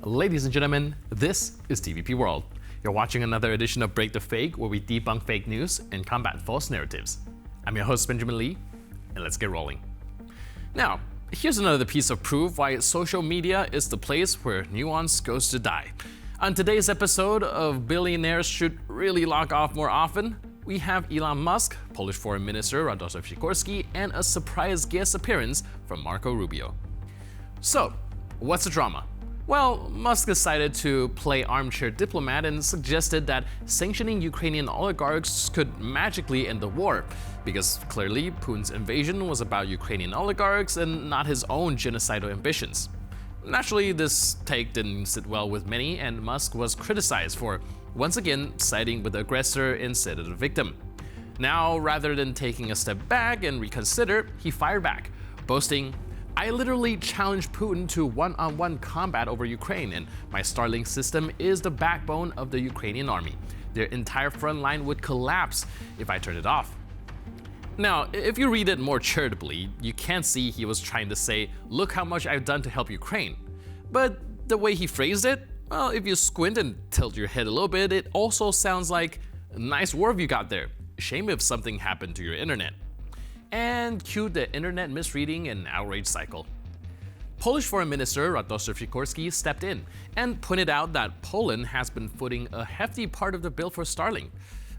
Ladies and gentlemen, this is TVP World. You're watching another edition of Break the Fake, where we debunk fake news and combat false narratives. I'm your host, Benjamin Lee, and let's get rolling. Now, here's another piece of proof why social media is the place where nuance goes to die. On today's episode of Billionaires Should Really Log Off More Often, we have Elon Musk, Polish Foreign Minister Radosław Sikorski, and a surprise guest appearance from Marco Rubio. So, what's the drama? Well, Musk decided to play armchair diplomat and suggested that sanctioning Ukrainian oligarchs could magically end the war, because clearly Putin's invasion was about Ukrainian oligarchs and not his own genocidal ambitions. Naturally, this take didn't sit well with many, and Musk was criticized for, once again, siding with the aggressor instead of the victim. Now, rather than taking a step back and reconsider, he fired back, boasting, "I literally challenged Putin to one-on-one combat over Ukraine, and my Starlink system is the backbone of the Ukrainian army. Their entire front line would collapse if I turned it off." Now, if you read it more charitably, you can see he was trying to say, look how much I've done to help Ukraine. But the way he phrased it, well, if you squint and tilt your head a little bit, it also sounds like, nice work you got there. Shame if something happened to your internet. And cue the internet misreading and outrage cycle. Polish Foreign Minister Radosław Sikorski stepped in and pointed out that Poland has been footing a hefty part of the bill for Starlink.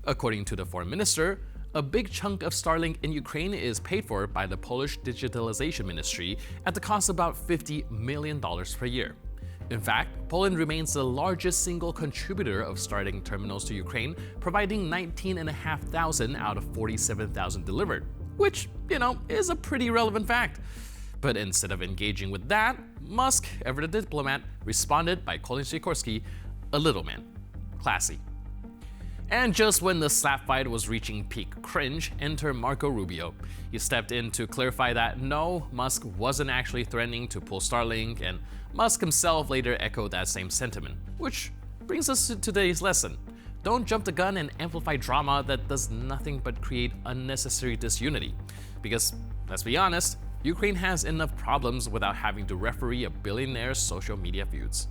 According to the Foreign Minister, a big chunk of Starlink in Ukraine is paid for by the Polish Digitalization Ministry at the cost of about $50 million per year. In fact, Poland remains the largest single contributor of Starlink terminals to Ukraine, providing 19,500 out of 47,000 delivered, which, is a pretty relevant fact. But instead of engaging with that, Musk, ever the diplomat, responded by calling Sikorski a little man. Classy. And just when the slap fight was reaching peak cringe, enter Marco Rubio. He stepped in to clarify that no, Musk wasn't actually threatening to pull Starlink, and Musk himself later echoed that same sentiment. Which brings us to today's lesson. Don't jump the gun and amplify drama that does nothing but create unnecessary disunity. Because, let's be honest, Ukraine has enough problems without having to referee a billionaire's social media feuds.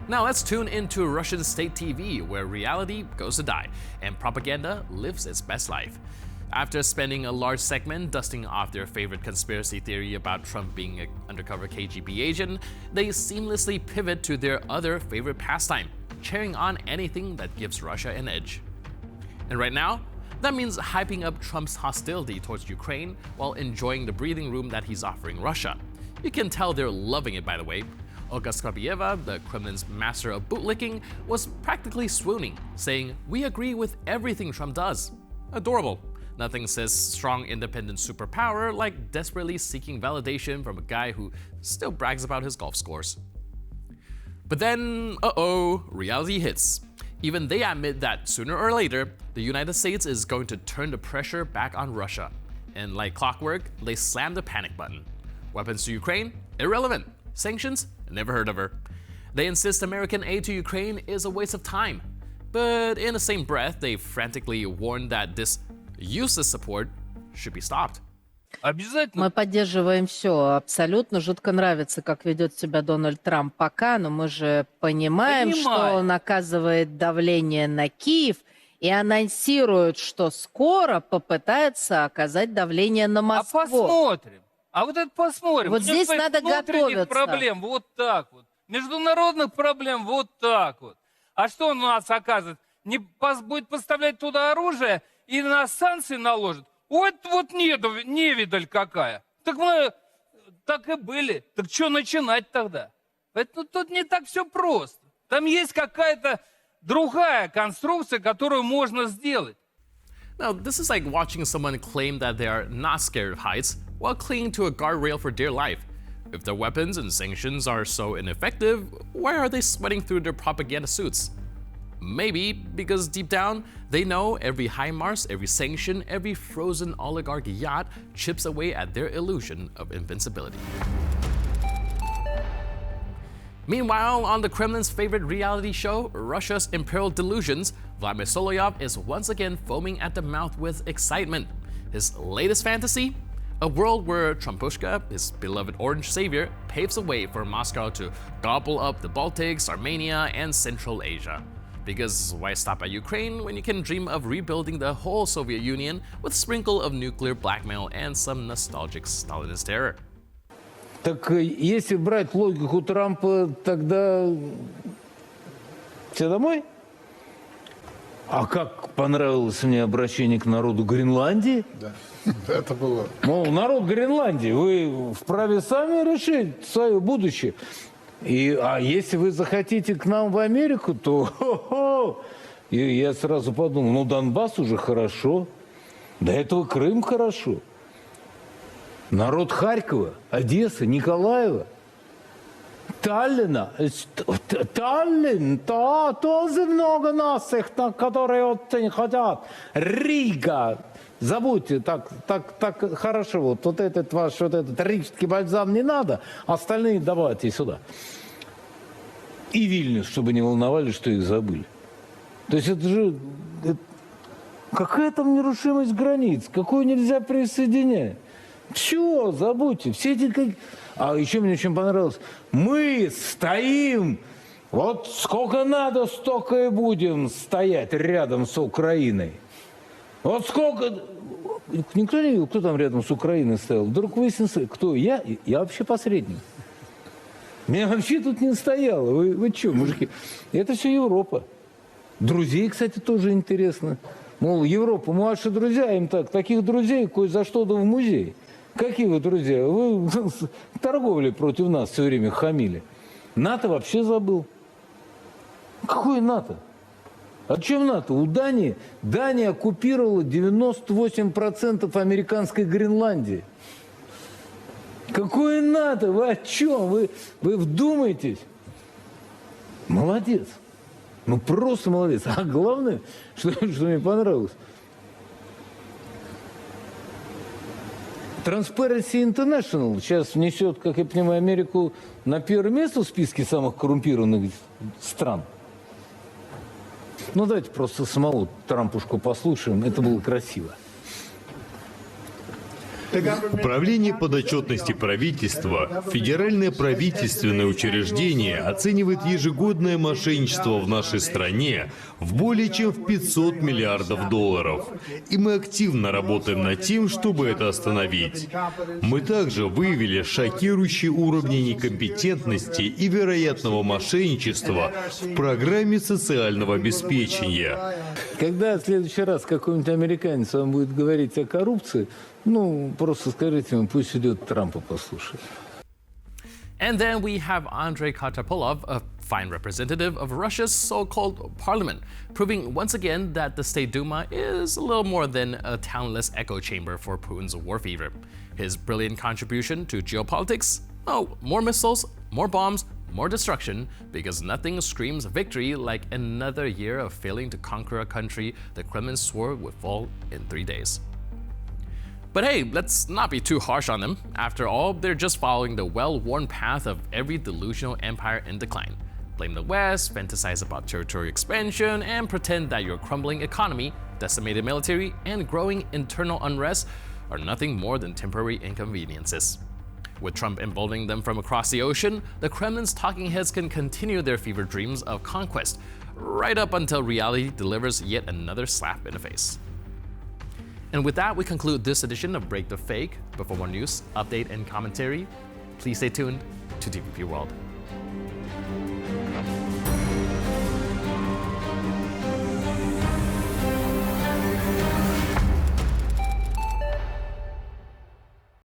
Now let's tune into Russian state TV, where reality goes to die and propaganda lives its best life. After spending a large segment dusting off their favorite conspiracy theory about Trump being an undercover KGB agent, they seamlessly pivot to their other favorite pastime, cheering on anything that gives Russia an edge. And right now, that means hyping up Trump's hostility towards Ukraine while enjoying the breathing room that he's offering Russia. You can tell they're loving it, by the way. Olga Skarbeyeva, the Kremlin's master of bootlicking, was practically swooning, saying, "We agree with everything Trump does." Adorable. Nothing says strong, independent superpower like desperately seeking validation from a guy who still brags about his golf scores. But then, reality hits. Even they admit that sooner or later, the United States is going to turn the pressure back on Russia. And like clockwork, they slam the panic button. Weapons to Ukraine? Irrelevant. Sanctions? Never heard of her. They insist American aid to Ukraine is a waste of time. But in the same breath, they frantically warn that this useless support should be stopped. Мы поддерживаем все. Абсолютно жутко нравится, как ведет себя Дональд Трамп пока, но мы же понимаем, что он оказывает давление на Киев и анонсирует, что скоро попытается оказать давление на Москву. Посмотрим. А вот это посмотрим. Вот здесь надо готовиться. Проблем вот так вот. Международных проблем вот так вот. А что он у нас оказывает? Не будет поставлять туда оружие и нас санкции наложит? Вот невидаль какая. Так мы так и были. Так что начинать тогда? Поэтому тут не так все просто. Там есть какая-то другая конструкция, которую можно сделать. Now, this is like watching someone claim that they are not scared of heights while clinging to a guardrail for dear life. If their weapons and sanctions are so ineffective, why are they sweating through their propaganda suits? Maybe because deep down, they know every HIMARS, every sanction, every frozen oligarch yacht chips away at their illusion of invincibility. Meanwhile, on the Kremlin's favorite reality show, Russia's Imperial Delusions, Vladimir Solovyov is once again foaming at the mouth with excitement. His latest fantasy? A world where Trumpushka, his beloved orange savior, paves the way for Moscow to gobble up the Baltics, Armenia, and Central Asia. Because why stop at Ukraine when you can dream of rebuilding the whole Soviet Union with a sprinkle of nuclear blackmail and some nostalgic Stalinist terror? Так если брать логику Трампа, тогда все домой? А как понравилось мне обращение к народу Гренландии? Да, это было. Мол, народ Гренландии, вы вправе сами решить свое будущее. А если вы захотите к нам в Америку, то и я сразу подумал, ну Донбасс уже хорошо, до этого Крым хорошо. Народ Харькова, Одессы, Николаева, Таллина, Таллин, да, тоже много наших, которые очень хотят. Рига, забудьте, так хорошо, вот этот ваш, вот этот рижский бальзам не надо, остальные давайте сюда. И Вильнюс, чтобы не волновались, что их забыли. То есть это же какая там нерушимость границ, какую нельзя присоединять. Все, забудьте, все эти... А еще мне очень понравилось, мы стоим, вот сколько надо, столько и будем стоять рядом с Украиной. Вот сколько... Никто не видел, кто там рядом с Украиной стоял. Вдруг выяснится, кто? Я вообще посредник. Меня вообще тут не стояло. Вы что, мужики? Это все Европа. Друзей, кстати, тоже интересно. Мол, Европа, мы ваши друзья, им так, таких друзей кое-за что-то в музей. Какие вы друзья? Вы торговли против нас все время хамили. НАТО вообще забыл. Какое НАТО? О чем НАТО? У Дании? Дания оккупировала 98% американской Гренландии. Какое НАТО? Вы о чем? Вы вдумайтесь. Молодец. Ну просто молодец. А главное, что мне понравилось. Transparency International сейчас внесет, как я понимаю, Америку на первое место в списке самых коррумпированных стран. Ну, давайте просто самого Трампушку послушаем. Это было красиво. Управление подотчетности правительства, федеральное правительственное учреждение оценивает ежегодное мошенничество в нашей стране в более чем в 500 миллиардов долларов. И мы активно работаем над тем, чтобы это остановить. Мы также выявили шокирующие уровни некомпетентности и вероятного мошенничества в программе социального обеспечения. Когда в следующий раз какой-нибудь американец вам будет говорить о коррупции, ну, просто скажите ему, пусть идет Трампа послушает. And then we have Andrei Kartapolov, a fine representative of Russia's so-called parliament, proving once again that the State Duma is a little more than a townless echo chamber for Putin's war fever. His brilliant contribution to geopolitics? Oh, more missiles, more bombs, more destruction, because nothing screams victory like another year of failing to conquer a country the Kremlin swore would fall in 3 days. But hey, let's not be too harsh on them. After all, they're just following the well-worn path of every delusional empire in decline. Blame the West, fantasize about territorial expansion, and pretend that your crumbling economy, decimated military, and growing internal unrest are nothing more than temporary inconveniences. With Trump emboldening them from across the ocean, the Kremlin's talking heads can continue their fever dreams of conquest, right up until reality delivers yet another slap in the face. And with that, we conclude this edition of Break the Fake. But for more news, update, and commentary, please stay tuned to TVP World.